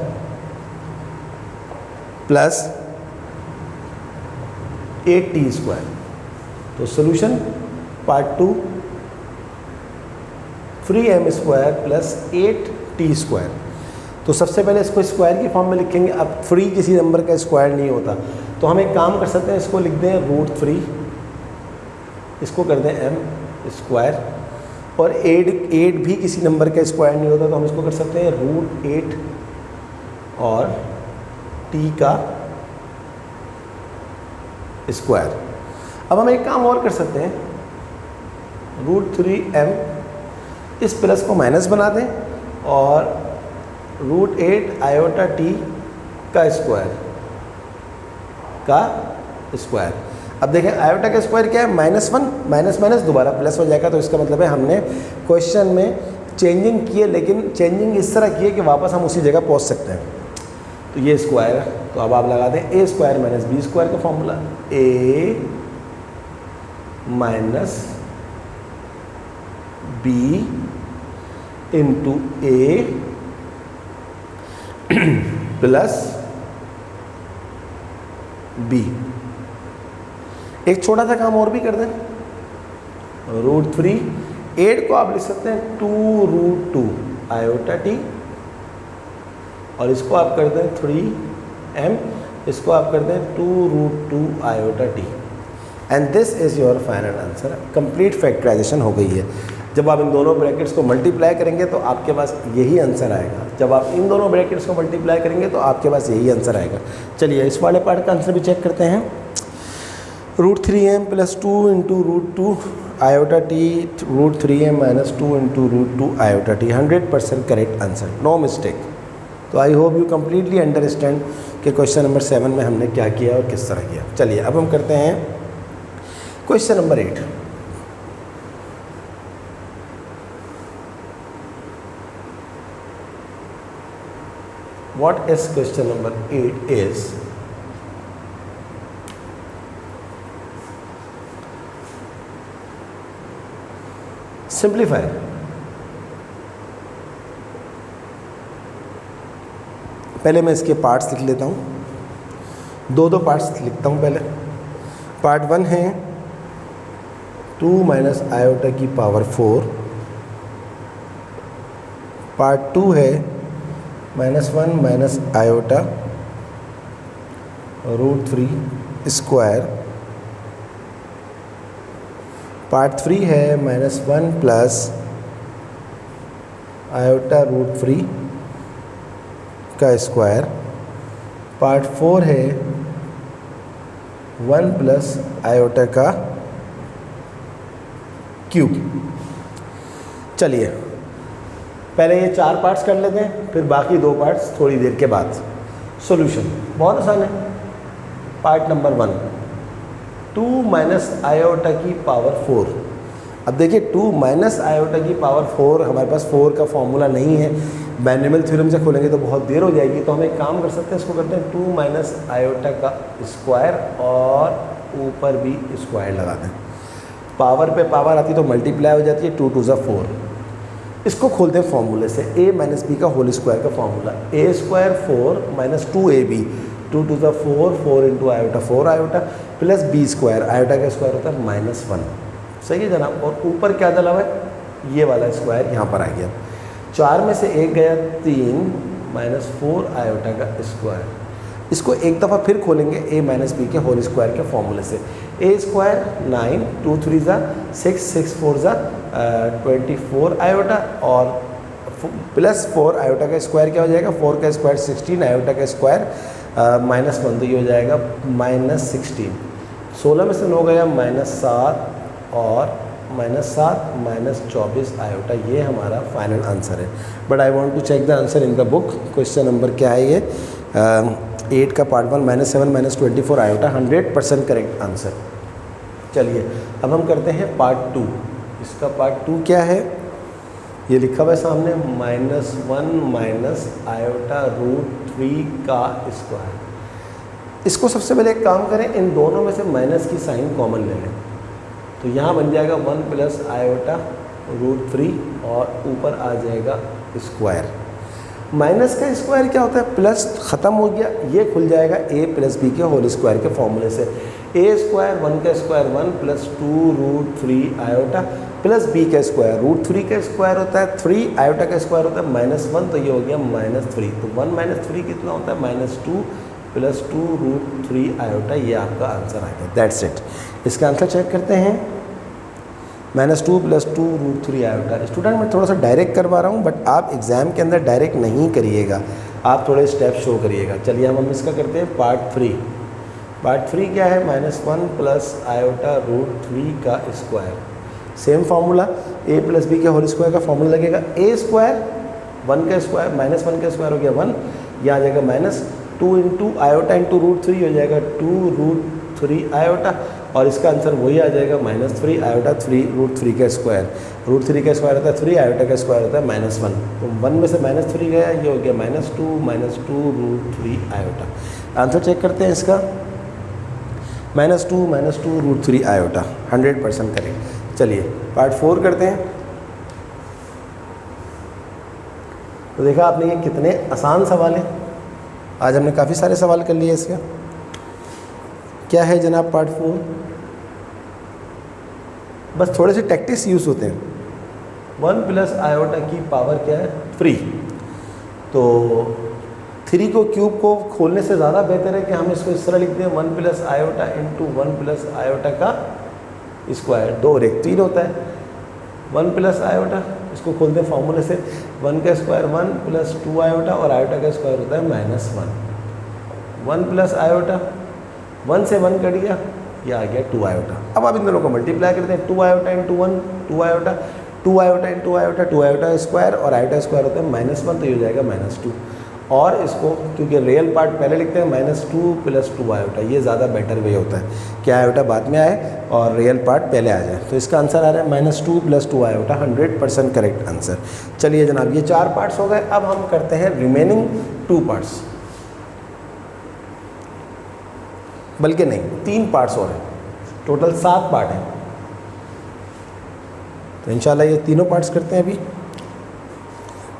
plus 8t square. तो solution part 2, 3m square plus 8t square. तो सबसे पहले इसको स्क्वायर की फॉर्म में लिखेंगे। अब 3 किसी नंबर का स्क्वायर नहीं होता, तो हम एक काम कर सकते हैं, इसको लिख दें √3, इसको कर दें m स्क्वायर, और 8 भी किसी नंबर का स्क्वायर नहीं होता, तो हम इसको कर सकते हैं √8 और t का स्क्वायर। अब हम एक काम और कर सकते हैं, √3m, इस प्लस को माइनस बना दें और √8 आयोटा t का स्क्वायर। अब देखें आयोटा का स्क्वायर क्या है, -1, माइनस माइनस दोबारा प्लस हो जाएगा, तो इसका मतलब है हमने क्वेश्चन में चेंजिंग की है, लेकिन चेंजिंग इस तरह की है कि वापस हम उसी जगह पहुंच सकते हैं। तो ये स्क्वायर है, तो अब आप लगा दें a² माइनस b² का formula, a minus b into a plus b। एक छोटा सा काम और भी कर दें, √3, 8 को आप लिख सकते हैं 2√2 आयोटा t, और इसको आप कर दें 3m, इसको आप कर दें 2√2 iota t, and this is your final answer. Complete factorization हो गई है। जब आप इन दोनों ब्रैकेट्स को मल्टीप्लाई करेंगे तो आपके पास यही आंसर आएगा, जब आप इन दोनों ब्रैकेट्स को मल्टीप्लाई करेंगे तो आपके पास यही आंसर आएगा। चलिए इस वाले पार्ट का आंसर भी चेक करते हैं। √3m plus 2 into √2 iota t, √3m minus 2 into √2 iota t, 100% correct answer, no mistake. तो I hope you completely understand कि क्वेश्चन नंबर 7 में हमने क्या किया और किस तरह किया। चलिए अब हम करते हैं question number 8। What is question number 8 is, simplify। पहले मैं इसके पार्ट्स लिख लेता हूँ, दो पार्ट्स लिखता हूँ। पहले पार्ट 1 है 2 माइनस आयोटा की पावर 4, पार्ट 2 है -1 माइनस आयोटा √3 स्क्वायर, पार्ट 3 है -1 प्लस आयोटा √3 का स्क्वायर, पार्ट 4 है 1 प्लस आयोटा का क्यूब। चलिए पहले ये 4 पार्ट्स कर लेते हैं, फिर बाकी 2 पार्ट्स थोड़ी देर के बाद। सॉल्यूशन बहुत आसान है। पार्ट नंबर 1, 2 माइनस आयोटा की पावर 4। अब देखिए 2 माइनस आयोटा की पावर 4, हमारे पास 4 का फॉर्मूला नहीं है, मैन्युअल थ्योरम से खोलेंगे तो बहुत देर हो जाएगी, तो हम एक काम कर सकते हैं, इसको करते हैं 2 माइनस आयोटा का स्क्वायर और ऊपर भी स्क्वायर लगा दें। पावर पे पावर आती तो मल्टीप्लाई हो जाती है, 2 2 4। इसको खोलते हैं फॉर्मूले से, a माइनस बी का होल स्क्वायर का formula, a² 4 minus 2ab, 2 2 4, 4 into iota 4 iota plus b², iota का स्क्वायर होता है -1। सही है जनाब। और ऊपर क्या डला हुआ है, ये वाला स्क्वायर यहाँ पर आ गया। 4 में से 1 गया 3 माइनस 4 आयोटा का स्क्वायर। इसको एक दफ़ा फिर खोलेंगे a माइनस बी के होल स्क्वायर के फॉर्मूले से, a² 9, 2 3 6, 6 4 24 आयोटा और प्लस 4 आयोटा का स्क्वायर क्या हो जाएगा, 4 का स्क्वायर 16, आयोटा का स्क्वायर -1, तो ये हो जाएगा -16। 16 में से 9 गया -7 और -7 -24 आयोटा, ये हमारा फाइनल आंसर है। But I want to check the answer in the book. Question number क्या है ये, 8 का पार्ट 1, -7 -24 आयोटा, 100% करेक्ट आंसर। चलिए अब हम करते हैं पार्ट 2। इसका पार्ट 2 क्या है, ये लिखा हुआ है सामने, -1 माइनस आयोटा √3 का स्क्वायर। इसको सबसे पहले एक काम करें, इन दोनों में से माइनस की साइन कॉमन ले लें, तो यहाँ बन जाएगा 1 प्लस आयोटा √3 और ऊपर आ जाएगा स्क्वायर। माइनस का स्क्वायर क्या होता है, प्लस ख़त्म हो गया, ये खुल जाएगा a प्लस बी के होल स्क्वायर के फॉर्मूले से। a² 1 का square 1 plus 2√3 iota plus b का स्क्वायर, √3 का स्क्वायर होता है 3, आयोटा का स्क्वायर होता है -1, तो ये हो गया -3। तो 1 - 3 कितना होता है, -2 प्लस 2√3 आयोटा, ये आपका आंसर आ गया। That's it. इसका आंसर चेक करते हैं, -2 + 2√3 आयोटा। स्टूडेंट मैं थोड़ा सा डायरेक्ट करवा रहा हूँ, बट आप एग्ज़ाम के अंदर डायरेक्ट नहीं करिएगा, आप थोड़े स्टेप शो करिएगा। चलिए हम इसका करते हैं पार्ट 3। पार्ट 3 क्या है, -1 + आयोटा √3 का square. Same formula, a + b के होल स्क्वायर का फार्मूला लगेगा। a स्क्वायर 1 का स्क्वायर -1 का स्क्वायर हो गया 1, यह आ जाएगा -2 × आयोटा × √3 हो जाएगा 2√3 आयोटा, और इसका आंसर वही आ जाएगा -3 आयोटा 3√3 का स्क्वायर। √3 का स्क्वायर होता है 3, आयोटा का स्क्वायर होता है -1, तो 1 में से -3 गया, ये हो गया -2 √3 आयोटा। आंसर चेक करते हैं इसका, -2 √3 आयोटा, 100% करेक्ट। चलिए पार्ट 4 करते हैं। तो देखा आपने ये कितने आसान सवाल हैं, आज हमने काफ़ी सारे सवाल कर लिए इसके। क्या है जनाब पार्ट 4, बस थोड़े से टैक्टिक्स यूज़ होते हैं। 1 + आयोटा की पावर क्या है, 3। तो 3 को क्यूब को खोलने से ज़्यादा बेहतर है कि हम इसको इस तरह लिखते हैं 1 + आयोटा × 1 + आयोटा का स्क्वायर। 2 और 1 3 होता है। 1 + आयोटा, इसको खोलते हैं फॉर्मूले से, 1 का स्क्वायर 1 + 2 आयोटा, और आयोटा का स्क्वायर होता है -1। 1 + आयोटा, 1 से 1 कट गया, ये आ गया 2 आयोटा। अब आप इन दोनों को मल्टीप्लाई करते हैं, 2 iota × 1 2 iota, 2 iota × iota 2 iota square, और आयोटा स्क्वायर होता है -1, तो ये हो जाएगा -2। और इसको क्योंकि रियल पार्ट पहले लिखते हैं -2 + 2 आयोटा, ये ज़्यादा बेटर वे होता है कि आयोटा बाद में आए और रियल पार्ट पहले आ जाए। तो इसका आंसर आ रहा है -2 + 2 आयोटा, 100% करेक्ट आंसर। चलिए जनाब, ये 4 पार्ट्स हो गए। अब हम करते हैं रिमेनिंग 2 पार्ट्स, बल्कि नहीं 3 पार्ट्स और हैं, टोटल 7 पार्ट हैं। तो इंशाल्लाह ये तीनों पार्ट्स करते हैं। अभी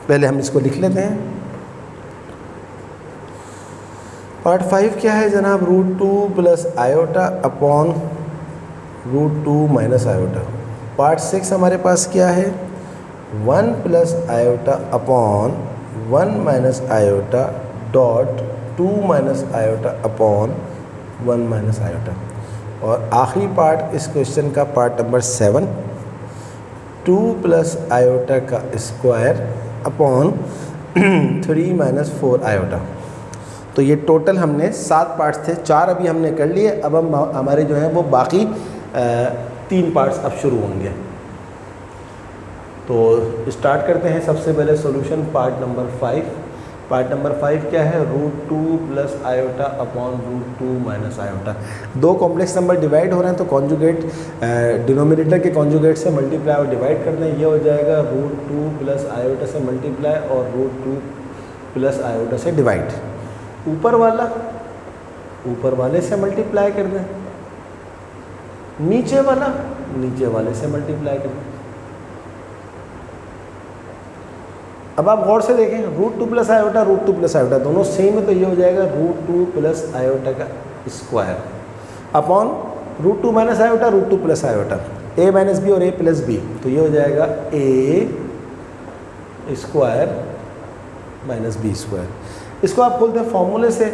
पहले हम इसको लिख लेते हैं। पार्ट 5 क्या है जनाब, √2 + आयोटा अपॉन √2 - आयोटा। पार्ट 6 हमारे पास क्या है, 1 + iota upon 1 - iota dot 2 - iota upon 1 - iota. और आखिरी पार्ट इस क्वेश्चन का पार्ट नंबर 7, 2 + आयोटा का स्क्वायर अपॉन 3 - 4 आयोटा। तो ये टोटल हमने 7 पार्ट्स थे, 4 अभी हमने कर लिए। अब हम हमारे जो हैं वो बाकी 3 पार्ट्स अब शुरू होंगे। तो स्टार्ट करते हैं। सबसे पहले solution part number 5। Part number 5 क्या है, √2 + iota upon √2 - iota. 2 complex number divide हो रहे हैं, तो कॉन्जुगेट डिनोमिनेटर के कॉन्जुगेट से मल्टीप्लाई और डिवाइड करते हैं। ये हो जाएगा √2 + आयोटा से मल्टीप्लाई और √2 + आयोटा से डिवाइड। ऊपर वाले से मल्टीप्लाई कर दें, नीचे वाले से मल्टीप्लाई कर दें। अब आप गौर से देखें, √2 + आयोटा √2 + आयोटा दोनों सेम है, तो ये हो जाएगा √2 + आयोटा का square upon √2 - iota √2 + iota, a - b और a + b, तो ये हो जाएगा a² - b²। इसको आप खोलते हैं फॉर्मूले से,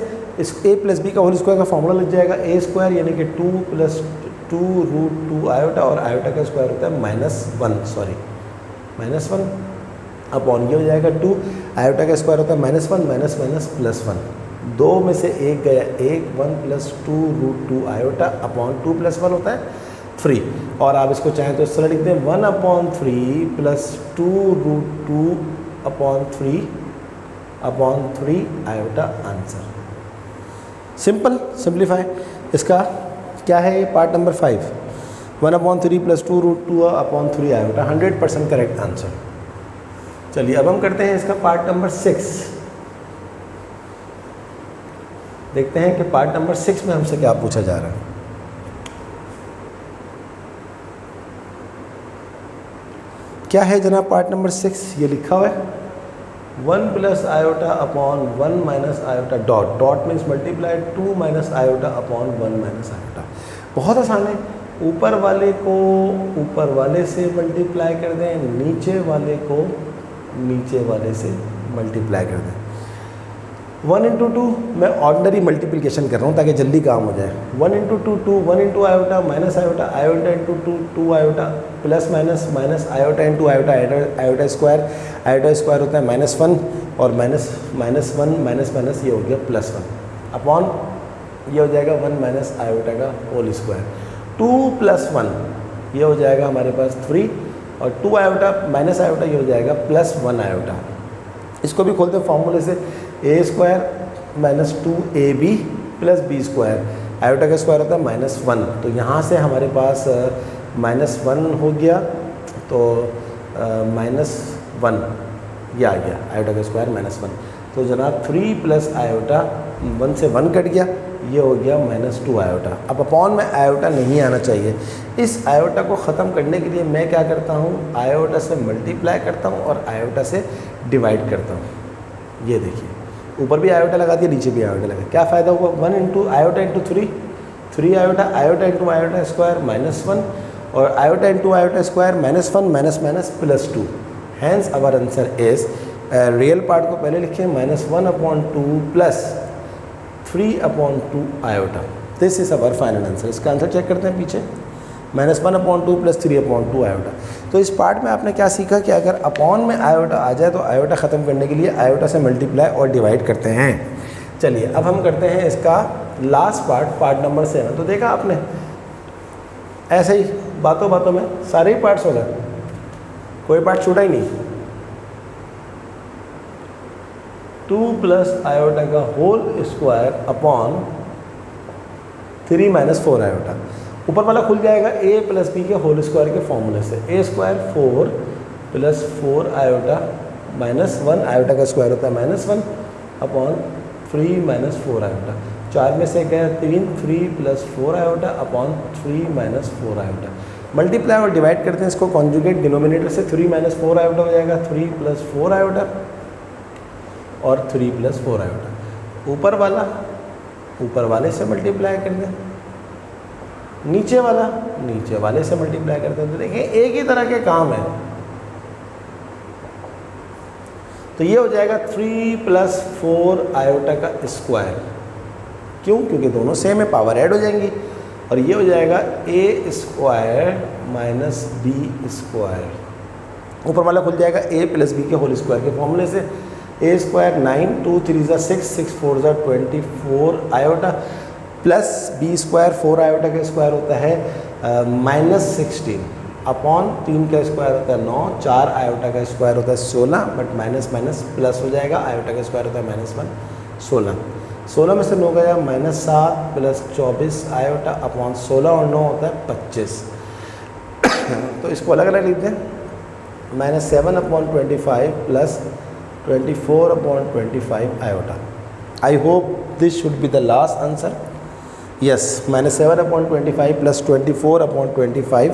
इस a + b का होल स्क्वायर का फॉर्मूला लग जाएगा a² यानी कि 2 + 2 √2 आयोटा, और आयोटा का स्क्वायर होता है -1 अपॉन ये हो जाएगा 2, आयोटा का स्क्वायर होता है -1 +1, 2 में से 1 गया 1, 1 + 2 √2 आयोटा अपॉन 2 + 1 होता है 3। और आप इसको चाहें तो इस तरह लिखते हैं 1/3 + 2 √2 upon 3 iota answer. Simple simplify. इसका क्या है, ये part number 5, 1/3 + 2 √2 upon 3 iota, 100% correct answer. चलिए अब हम करते हैं इसका पार्ट नंबर 6। देखते हैं कि पार्ट नंबर 6 में हमसे क्या पूछा जा रहा है। क्या है जनाब पार्ट नंबर 6, ये लिखा हुआ है 1 + iota upon 1 - iota dot, dot means multiply 2 - iota upon 1 - iota. बहुत आसान है, ऊपर वाले को ऊपर वाले से मल्टीप्लाई कर दें, नीचे वाले को नीचे वाले से मल्टीप्लाई कर दें। 1 इंटू टू मैं ऑर्डनरी मल्टीप्लिकेशन कर रहा हूँ ताकि जल्दी काम हो जाए। 1 into two 2, 1 into iota minus iota, iota into two 2 iota, plus minus minus iota into iota, iota square, iota square होता है -1 और माइनस -1 माइनस माइनस ये हो गया +1 अपॉन ये हो जाएगा 1 माइनस आयोटा का होल स्क्वायर। 2 + 1 ये हो जाएगा हमारे पास 3 और 2 आयोटा माइनस आयोटा ये हो जाएगा +1 आयोटा। इसको भी खोलते हैं फॉर्मूले से, a square minus 2ab plus b square, iota का स्क्वायर होता है -1, तो यहाँ से हमारे पास -1 हो गया तो -1 ये आ गया, आयोटा का स्क्वायर -1। तो जनाब 3 प्लस आयोटा 1 से 1 कट गया, ये हो गया -2 आयोटा। अब अपॉन में आयोटा नहीं आना चाहिए। इस आयोटा को ख़त्म करने के लिए मैं क्या करता हूँ, आयोटा से मल्टीप्लाई करता हूँ और आयोटा से डिवाइड करता हूँ। ये देखिए ऊपर भी आयोटा लगा दिया, नीचे भी आयोटा लगा, क्या फ़ायदा हुआ, 1 into iota into 3 iota, iota into iota square -1 और iota into iota square -1 minus minus +2। Hence our answer is, real part को पहले लिखें, -1/2 plus 3/2 iota. This is our final answer. इसका आंसर चेक करते हैं पीछे, -1/2 प्लस 3/2 आयोटा। तो इस पार्ट में आपने क्या सीखा कि अगर अपॉन में आयोटा आ जाए तो आयोटा ख़त्म करने के लिए आयोटा से मल्टीप्लाई और डिवाइड करते हैं। चलिए अब हम करते हैं इसका लास्ट पार्ट, पार्ट नंबर 7। तो देखा आपने ऐसे ही बातों बातों में सारे ही पार्ट्स हो गए, कोई पार्ट छूटा ही नहीं। 2 प्लस आयोटा का whole square upon 3 minus 4 iota. ऊपर वाला खुल जाएगा a प्लस बी के होल स्क्वायर के फॉर्मूले से, a square 4 plus 4 iota -1, iota का स्क्वायर होता है -1 अपॉन 3 माइनस 4 आयोटा। 4 में से गया 3, 3 plus 4 iota upon 3 minus 4 iota. Multiply और डिवाइड करते हैं इसको कॉन्जुगेट डिनोमिनेटर से, 3 माइनस 4 आयोटा हो जाएगा 3 प्लस 4 आयोटा और 3 प्लस 4 आयोटा। ऊपर वाले से मल्टीप्लाई कर दें, नीचे वाले से मल्टीप्लाई करते हैं, तो देखिए एक ही तरह के काम है। तो ये हो जाएगा 3 प्लस 4 आयोटा का स्क्वायर। क्यों? क्योंकि दोनों सेम है, पावर ऐड हो जाएंगी और ये हो जाएगा a square minus b square. ऊपर वाला खुल जाएगा a प्लस बी के होल स्क्वायर के फॉर्मूले से, a square 9, 2 3 6, 6 4 24 iota plus b square 4 iota का स्क्वायर होता है -16 अपॉन 3 का स्क्वायर होता है 9, 4 आयोटा का स्क्वायर होता है 16, बट माइनस माइनस प्लस हो जाएगा, आयोटा का स्क्वायर होता है -1 16। 16 में से 9 गया -7 प्लस 24 आयोटा अपॉन 16 और 9 होता है 25। तो इसको अलग अलग लिखते हैं, -7/25 plus 24/25 iota. I hope this should be the last answer. Yes, -7/25 plus 24/25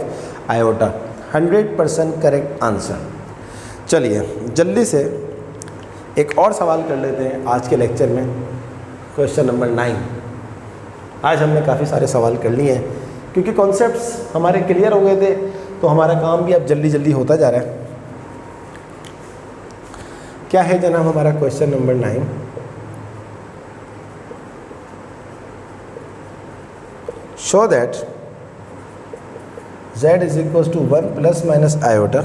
iota, 100% correct answer. चलिए जल्दी से एक और सवाल कर लेते हैं आज के लेक्चर में, क्वेश्चन नंबर 9। आज हमने काफ़ी सारे सवाल कर लिए हैं क्योंकि कॉन्सेप्ट्स हमारे क्लियर हो गए थे, तो हमारा काम भी अब जल्दी जल्दी होता जा रहा है। क्या है जनाब हमारा question number 9? Show that z is equals to 1 plus minus iota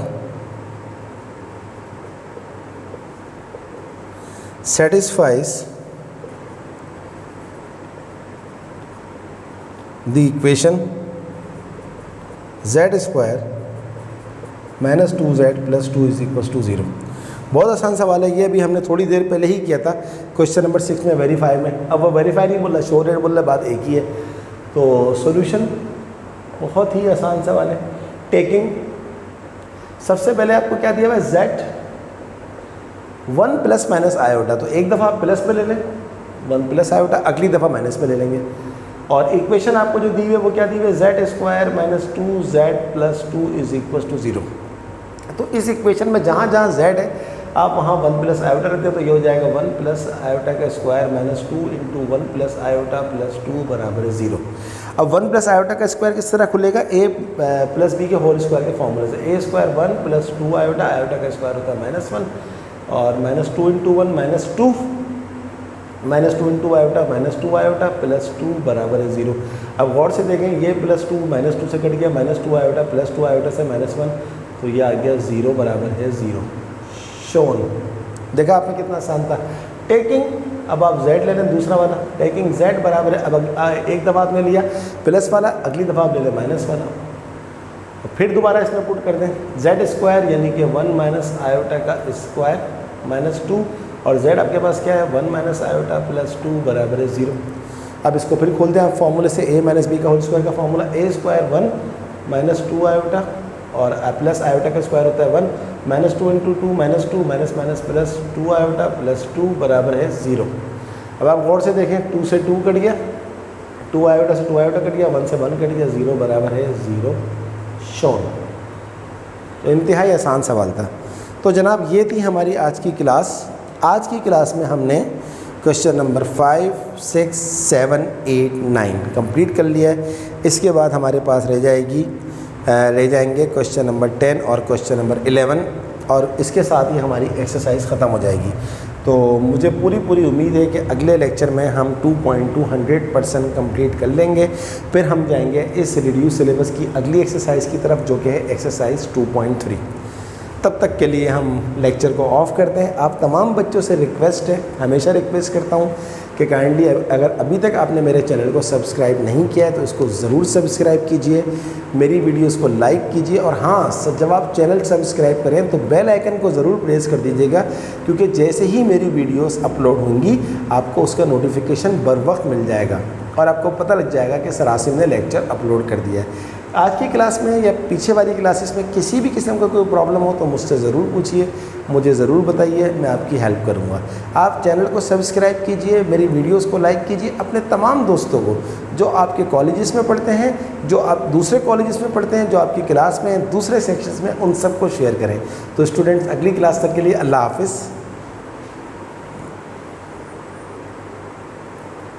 satisfies the equation z square minus 2z plus 2 is equals to 0। बहुत आसान सवाल है ये, भी हमने थोड़ी देर पहले ही किया था क्वेश्चन नंबर 6 में, वेरीफाई में। अब वो वेरीफाई नहीं बोल रहा, शो रेट बोल रहा, बात एक ही है। तो सॉल्यूशन बहुत ही आसान सवाल है। टेकिंग, सबसे पहले आपको क्या दिया हुआ है, z 1 प्लस माइनस आयोटा, तो एक दफ़ा आप प्लस पे ले लें 1 प्लस आयोटा, अगली दफ़ा माइनस पे ले लेंगे। और इक्वेशन आपको जो दी हुई है वो क्या दी हुई है, z square minus 2z plus 2 is equal to 0। तो इस इक्वेशन में जहाँ जहाँ z है आप वहाँ 1 प्लस आयोटा रखते हो, तो ये हो जाएगा 1 प्लस आयोटा का square minus 2 into 1 plus iota plus 2 बराबर है 0। अब 1 प्लस आयोटा का स्क्वायर किस तरह खुलेगा, a प्लस बी के होल स्क्वायर के फॉर्मूले से, a square 1 plus 2 iota, iota का स्क्वायर होता है -1 और -2 इंटू 1 -2 -2 इंटू आयोटा -2 आयोटा +2 बराबर है 0। अब गौर से देखें, ये +2 -2 से कट गया, -2 आयोटा +2 आयोटा से -1, तो ये आ गया 0 बराबर है 0। शोन, देखा आपने कितना आसान था। टेकिंग, अब आप z ले लें दूसरा वाला, टेकिंग z बराबर है, अब एक दफ़ा आपने लिया प्लस वाला, अगली दफ़ा आप ले लें माइनस वाला, और फिर दोबारा इसमें पुट कर दें z² यानी कि 1 माइनस आयोटा का स्क्वायर -2, और z आपके पास क्या है 1 माइनस आयोटा +2 बराबर है 0। अब इसको फिर खोलते हैं आप फॉर्मूले से, a माइनस बी का होल स्क्वायर का फॉर्मूला, a² 1 माइनस 2 आयोटा और प्लस आयोटा का स्क्वायर होता है 1, -2 into 2 -2 minus minus plus 2 iota +2 बराबर है 0। अब आप गौर से देखें, 2 से 2 कट गया, 2 आयोटा से 2 आयोटा कट गया, 1 से 1 कट गया, 0 बराबर है 0। शोन। तो इंतहाई आसान सवाल था। तो जनाब ये थी हमारी आज की क्लास। आज की क्लास में हमने क्वेश्चन नंबर 5, 6, 7, 8, 9 कंप्लीट कर लिया है। इसके बाद हमारे पास रह जाएंगे क्वेश्चन नंबर 10 और क्वेश्चन नंबर 11, और इसके साथ ही हमारी एक्सरसाइज ख़त्म हो जाएगी। तो मुझे पूरी उम्मीद है कि अगले लेक्चर में हम 2.2 100% कंप्लीट कर लेंगे। फिर हम जाएंगे इस रिड्यूस सिलेबस की अगली एक्सरसाइज की तरफ, जो कि है एक्सरसाइज 2.3। तब तक के लिए हम लेक्चर को ऑफ़ करते हैं। आप तमाम बच्चों से रिक्वेस्ट है, हमेशा रिक्वेस्ट करता हूँ कि काइंडली अगर अभी तक आपने मेरे चैनल को सब्सक्राइब नहीं किया है तो इसको ज़रूर सब्सक्राइब कीजिए, मेरी वीडियोस को लाइक कीजिए, और हाँ, जब आप चैनल सब्सक्राइब करें तो बेल आइकन को ज़रूर प्रेस कर दीजिएगा, क्योंकि जैसे ही मेरी वीडियोस अपलोड होंगी आपको उसका नोटिफिकेशन बर वक्त मिल जाएगा और आपको पता लग जाएगा कि सर आसिम ने लेक्चर अपलोड कर दिया है। आज की क्लास में या पीछे वाली क्लासेस में किसी भी किस्म का कोई प्रॉब्लम हो तो मुझसे ज़रूर पूछिए, मुझे ज़रूर बताइए, मैं आपकी हेल्प करूँगा। आप चैनल को सब्सक्राइब कीजिए, मेरी वीडियोस को लाइक कीजिए, अपने तमाम दोस्तों को जो आपके कॉलेजेस में पढ़ते हैं, जो आप दूसरे कॉलेजेस में पढ़ते हैं, जो आपकी क्लास में दूसरे सेक्शंस में, उन सबको शेयर करें। तो स्टूडेंट्स, अगली क्लास तक के लिए अल्लाह हाफ़िज़।